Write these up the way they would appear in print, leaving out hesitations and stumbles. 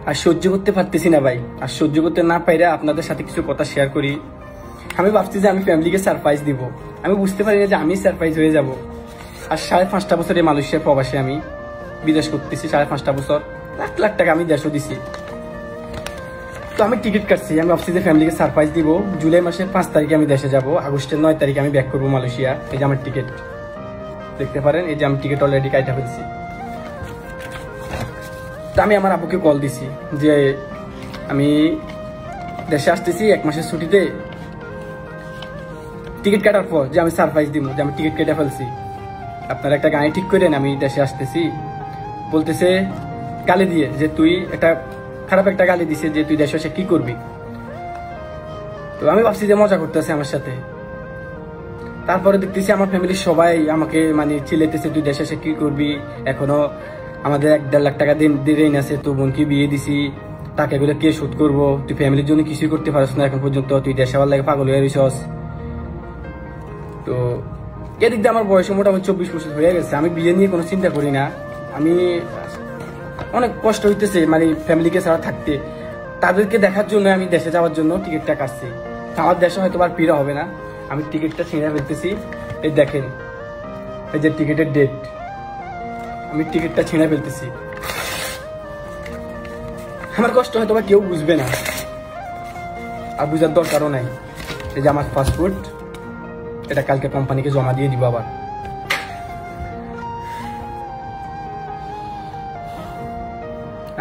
আর সহ্য করতে পারতেছি না ভাই। আর সহ্য করতে না পাইরা আপনাদের সাথে কিছু কথা শেয়ার করি। আমি ভাবছি যে আমি ফ্যামিলিকে সারপ্রাইজ দিব। আমি বুঝতে পারি না যে আমি সারপ্রাইজ হয়ে যাব। আর 5.5 বছর এই মালয়েশিয়ার প্রবাসে আমি বিদেশ করতেছি। 5.5 বছর, লাখ লাখ টাকা আমি দেশও দিছি। তো আমি টিকিট কাটছি। আমি ভাবছি যে ফ্যামিলিকে সারপ্রাইজ দিব। জুলাই মাসের 5 তারিখে আমি দেশে যাব। আগস্টের 9 তারিখে আমি ব্যাক করবো মালয়েশিয়া। এই যে আমার টিকিট দেখতে পারেন। এই যে আমি টিকিট অলরেডি কাটা ফেলছি। তো আমি আমার আব্বুকে কল দিছি যে আমি দেশে আসতেছি 1 মাসের ছুটিতে। টিকিট কাটার পর যে আমি সারপ্রাইজ দিব যে আমি টিকিট কেটে ফেলছি, আপনারা একটা গাড়ি ঠিক করেন, আমি দেশে আসতেছি। বলতেছে গালি দিয়ে যে তুই খারাপ একটা গালি দিছে যে তুই দেশে এসে কি করবি। তো আমি ভাবছি যে মজা করতেছে আমার সাথে। তারপরে দেখতেছি আমার ফ্যামিলির সবাই আমাকে মানে চিল্লাইতেছে তুই দেশে এসে কি করবি, এখনো আমাদের 1-1.5 লাখ টাকা ঋণ আছে, তোর বোনকে বিয়ে দিছি, টাকাগুলো কে শোধ করবো, তুই ফ্যামিলির জন্য কিছুই করতে পারছ না এখন পর্যন্ত, তুই দেশে আবার লাগে পাগল হয়ে রইছস। তো এদিক দিয়ে আমার বয়স মোটামুটি 24 বছর হয়ে গেছে। আমি বিয়ে নিয়ে কোনো চিন্তা করি না। আমি অনেক কষ্ট হইতেছে মানে ফ্যামিলিকে ছাড়া থাকতে। তাদেরকে দেখার জন্য আমি দেশে যাওয়ার জন্য টিকিটটা কাটছি। আমার দেশে হয়তো আর ফিরে হবে না। আমি টিকিটটা ছিঁড়ে ফেলতেছি। এই দেখেন, এই যে টিকিটের ডেট, আমি টিকিটটা ছিঁড়ে ফেলতেছি। আমার কষ্ট হয়তো বা কেউ বুঝবে না, আর বুঝার দরকারও নাই। এই যে আমার পাসপোর্ট, এটা কালকে কোম্পানিকে জমা দিয়ে দিব। আবার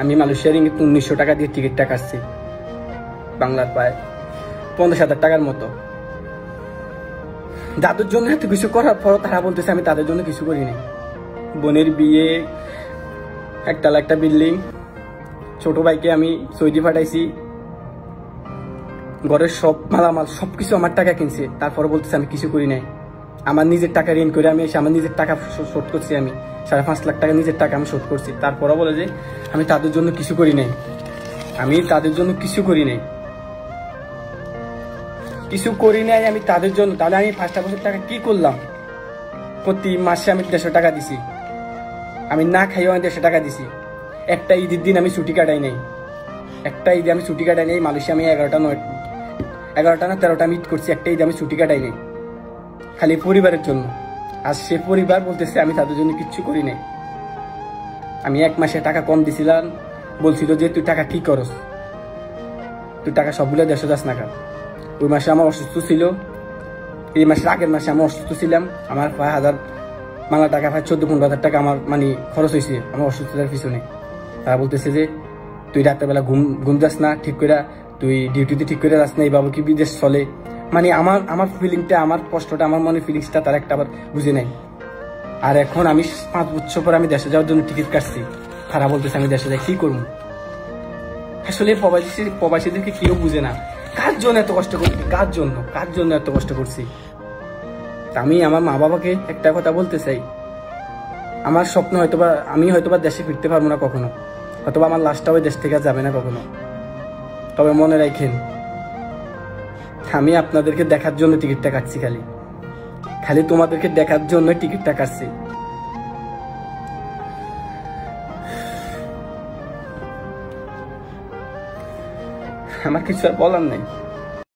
আমি মালয়েশিয়ার 1900 টাকা দিয়ে টিকিটটা কাটছি, বাংলার প্রায় 50,000 টাকার মতো। দাদুর জন্য এত কিছু করার পর তারা বলতেছে আমি তাদের জন্য কিছু করিনি। বোনের বিয়ে, একতলা একটা বিল্ডিং, ছোট ভাইকে আমি সৌদি পাঠাইছি, ঘরের সব মালামাল সবকিছু আমার টাকা কিনছে। তারপরে বলতেছে আমি কিছু করি নাই। আমার নিজের টাকা ঋণ করে আমি এসে আমার নিজের টাকা শোধ করছি। আমি 5.5 লাখ টাকা নিজের টাকা আমি শোধ করছি। তারপরে বলে যে আমি তাদের জন্য কিছু করি নাই। আমি তাদের জন্য কিছু করি নাই, কিছু করি নাই আমি তাদের জন্য। তাহলে আমি 5টা বছর টাকা কি করলাম? প্রতি মাসে আমি 150 টাকা দিছি। আমি না খাইও আমি 150 টাকা দিছি। একটা ঈদের দিন আমি ছুটি কাটাই নাই। একটা ঈদে আমি ছুটি কাটাই নাই। মালয়েশিয়া আমি 11টা না 13টা আমি ঈদ করছি। একটা ঈদে আমি ছুটি কাটাই নাই, খালি পরিবারের জন্য। আর সে পরিবার বলতেছে আমি তাদের জন্য কিচ্ছু করি নাই। আমি 1 মাসে টাকা কম দিছিলাম, বলছিল যে তুই টাকা কি করস, তুই টাকা সবগুলো দেশে যাস না কেন। ওই মাসে আমার অসুস্থ ছিল। এই মাসের আগের মাসে আমি অসুস্থ ছিলাম। আমার প্রায় বাংলা টাকা, প্রায় 14-15 হাজার টাকা আমার মানে খরচ হয়েছে আমার অসুস্থতার পিছনে। তারা বলতেছে যে তুই রাত্রেবেলা ঘুম যাস না ঠিক করে, তুই ডিউটিতে ঠিক করে যাস না, এইভাবে কি বিদেশ চলে। মানে আমার ফিলিংটা, আমার কষ্টটা, আমার মনের ফিলিংসটা তারা একটা আবার বুঝে নাই। আর এখন আমি 5 বছর পর আমি দেশে যাওয়ার জন্য টিকিট কাটছি। তারা বলতেছে আমি দেশে যাই কি করবো। আসলে প্রবাসীদেরকে কেউ বুঝে না। কার জন্য এত কষ্ট করছি, কার জন্য এত কষ্ট করছি। আমি আমার মা বাবাকে একটা কথা বলতে চাই, আমার স্বপ্ন আমি হয়তোবা দেশে ফিরতে পারবো না কখনো, হয়তোবা আমার লাশটাও দেশ থেকে যাবে না কখনো। তবে মনে রাখেন, আমি আপনাদেরকে দেখার জন্য টিকিটটা কাটছি। খালি তোমাদেরকে দেখার জন্য টিকিটটা কাটছি। আমার কিছু আর বলার নাই।